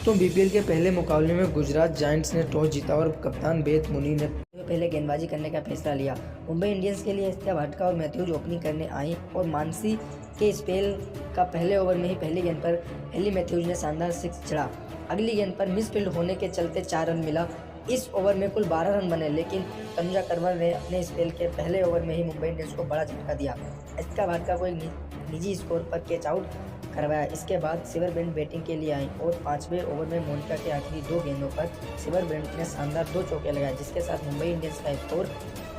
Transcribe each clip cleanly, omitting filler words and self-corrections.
दोस्तों बीपीएल के पहले मुकाबले में गुजरात जायंट्स ने टॉस जीता और कप्तान बेथ मुनी ने पहले गेंदबाजी करने का फैसला लिया। मुंबई इंडियंस के लिए एस्थिया भाटका और मैथ्यूज ओपनिंग करने आई और मानसी के स्पेल का पहले ओवर में ही पहली गेंद पर हेली मैथ्यूज ने शानदार सिक्स चढ़ा। अगली गेंद पर मिसफील्ड होने के चलते 4 रन मिला। इस ओवर में कुल 12 रन बने, लेकिन तनुजा करवर ने अपने स्पेल के पहले ओवर में ही मुंबई इंडियंस को बड़ा झटका दिया। एस्थिया भाटका को एक निजी स्कोर पर कैच आउट करवाया। इसके बाद सिवरबेंट बैटिंग के लिए आई और 5वें ओवर में मोनिका के आखिरी 2 गेंदों पर सिवरबेंट ने शानदार 2 चौके लगाए, जिसके साथ मुंबई इंडियंस का स्कोर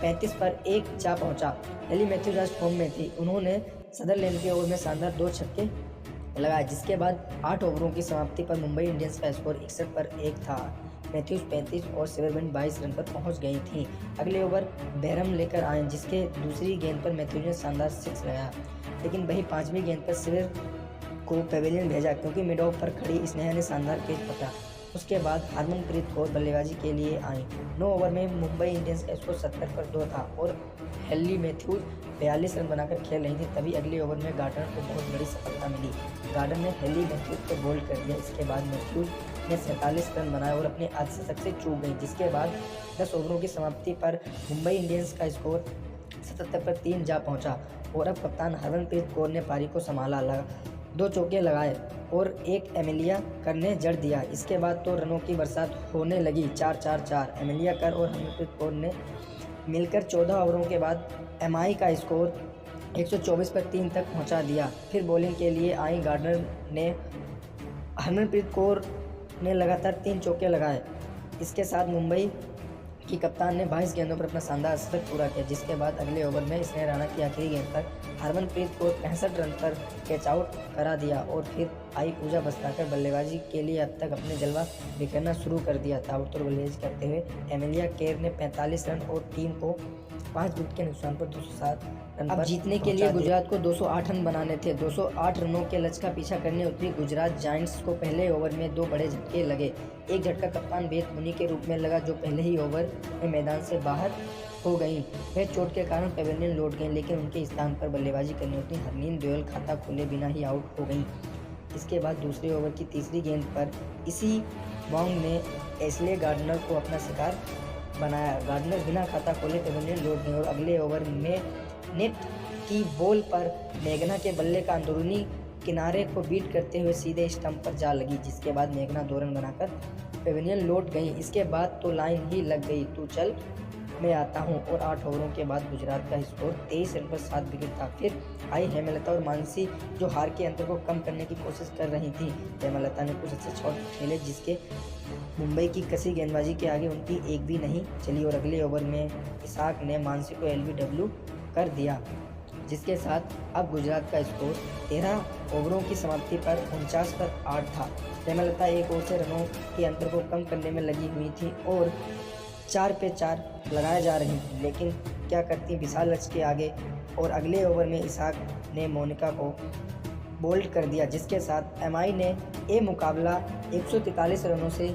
35 पर 1 जा पहुंचा। हेली मैथ्यूज आज फॉर्म में थी। उन्होंने सदरलैंड के ओवर में शानदार 2 छक्के लगाए, जिसके बाद 8 ओवरों की समाप्ति पर मुंबई इंडियंस का स्कोर 61 पर 1 था। मैथ्यूज 35 और सिवरबेंट 22 रन पर पहुंच गई थी। अगले ओवर बैरम लेकर आए, जिसके दूसरी गेंद पर मैथ्यूज ने शानदार 6 लगाया, लेकिन वही 5वीं गेंद पर सिवर को पेविलियन भेजा क्योंकि मिड ऑफ पर खड़ी स्नेहा ने शानदार कैच पकड़ा। उसके बाद हरमनप्रीत कौर बल्लेबाजी के लिए आई। 9 ओवर में मुंबई इंडियंस का स्कोर 70 पर 2 था और हेली मैथ्यूज 42 रन बनाकर खेल रही थी। तभी अगले ओवर में गार्डनर को बहुत बड़ी सफलता मिली। गार्डनर ने हेली मैथ्यूज को बोल्ड कर दिया। इसके बाद मैथ्यूज ने 47 रन बनाए और अपने आध शतक से चूक गई, जिसके बाद 10 ओवरों की समाप्ति पर मुंबई इंडियंस का स्कोर 77 पर 3 जा पहुंचा और अब कप्तान हरमनप्रीत कौर ने पारी को संभाला। 2 चौके लगाए और एक एमिलिया कर ने जड़ दिया। इसके बाद तो रनों की बरसात होने लगी। 4-4-4 एमिलिया कर और हरमनप्रीत कौर ने मिलकर 14 ओवरों के बाद एमआई का स्कोर 124 पर 3 तक पहुंचा दिया। फिर बॉलिंग के लिए आई गार्डनर ने हरमनप्रीत कौर ने लगातार 3 चौके लगाए। इसके साथ मुंबई की कप्तान ने 22 गेंदों पर अपना शानदार शतक पूरा किया, जिसके बाद अगले ओवर में स्नेहा राणा की आखिरी गेंद पर हरमनप्रीत को 65 रन पर कैच आउट करा दिया और फिर आई पूजा बस्ताकर बल्लेबाजी के लिए अब तक अपने जलवा बिखेरना शुरू कर दिया था। ताबड़तोड़ बल्लेबाजी करते हुए एमिलिया केर ने 45 रन और टीम को 5 विकेट के नुकसान पर 207 रन पर जीतने के लिए गुजरात को 208 रन बनाने थे। 208 रनों के लक्ष्य का पीछा करने उतरी गुजरात जायंट्स को पहले ओवर में 2 बड़े झटके लगे। एक झटका कप्तान बेथ मुनी के रूप में लगा, जो पहले ही ओवर में मैदान से बाहर हो गई। वह चोट के कारण पेविलियन लौट गई, लेकिन उनके स्थान पर बल्लेबाजी करने उतरी हरलीन दोयल खाता खोले बिना ही आउट हो गई। इसके बाद दूसरे ओवर की तीसरी गेंद पर इसी बॉन्ग ने एस्ले गार्डनर को अपना शिकार बनाया। गार्डनर बिना खाता खोले पेविलियन लौट गई और अगले ओवर में नेट की बॉल पर मेघना के बल्ले का अंदरूनी किनारे को बीट करते हुए सीधे स्टंप पर जा लगी, जिसके बाद मेघना 2 रन बनाकर पेविलियन लौट गई। इसके बाद तो लाइन ही लग गई, तू चल मैं आता हूं और 8 ओवरों के बाद गुजरात का स्कोर 23 रन पर 7 विकेट था। फिर आई हेमलता और मानसी, जो हार के अंतर को कम करने की कोशिश कर रही थी। हेमलता ने कुछ अच्छे शॉट खेले, जिसके मुंबई की कसी गेंदबाजी के आगे उनकी एक भी नहीं चली और अगले ओवर में इसाक ने मानसी को एलबीडब्ल्यू कर दिया, जिसके साथ अब गुजरात का स्कोर 13 ओवरों की समाप्ति पर 49 पर 8 था। हेमलता एक ओवर से रनों के अंतर को कम करने में लगी हुई थी और 4 पे 4 लगाए जा रही थी, लेकिन क्या करती विशाल लक्ष्य के आगे। और अगले ओवर में इसाक ने मोनिका को बोल्ड कर दिया, जिसके साथ एमआई ने मुकाबला 143 रनों से